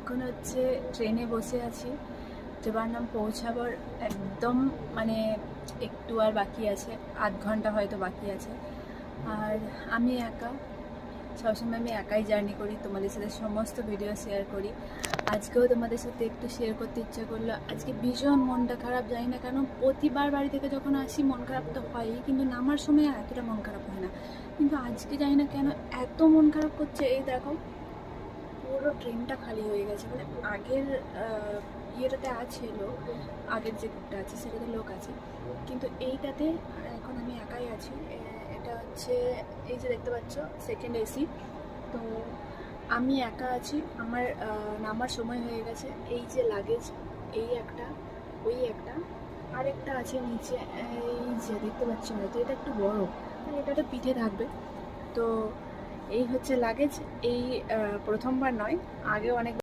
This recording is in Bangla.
এখন হচ্ছে ট্রেনে বসে আছি। ট্রিবান্ডাম পৌঁছাবার একদম মানে একটু আর বাকি আছে, আধ ঘন্টা হয়তো বাকি আছে। আর আমি একা, সবসময় আমি একাই জার্নি করি, তোমাদের সাথে সমস্ত ভিডিও শেয়ার করি। আজকেও তোমাদের সাথে একটু শেয়ার করতে ইচ্ছা করলো। আজকে ভীষণ মনটা খারাপ, জানি না কেন। প্রতিবার বাড়ি থেকে যখন আসি মন খারাপ তো হয়ই, কিন্তু নামার সময় আর এতটা মন খারাপ হয় না। কিন্তু আজকে জানি না কেন এত মন খারাপ করছে। এই দেখো, পুরো ট্রেনটা খালি হয়ে গেছে। মানে আগের ইয়েটাতে আছে লোক, আগের যেটা আছে সেটাতে লোক আছে, কিন্তু এইটাতে এখন আমি একাই আছি। এটা হচ্ছে, এই যে দেখতে পাচ্ছ, সেকেন্ড এসি। তো আমি একা আছি। আমার নামার সময় হয়ে গেছে। এই যে লাগেজ, এই একটা, ওই একটা, আরেকটা আছে নিচে, এই যে দেখতে পাচ্ছ হয়তো, এটা একটু বড়, এটা তো পিঠে থাকবে। তো এই হচ্ছে লাগেজ। এই প্রথমবার নয়, আগেও অনেক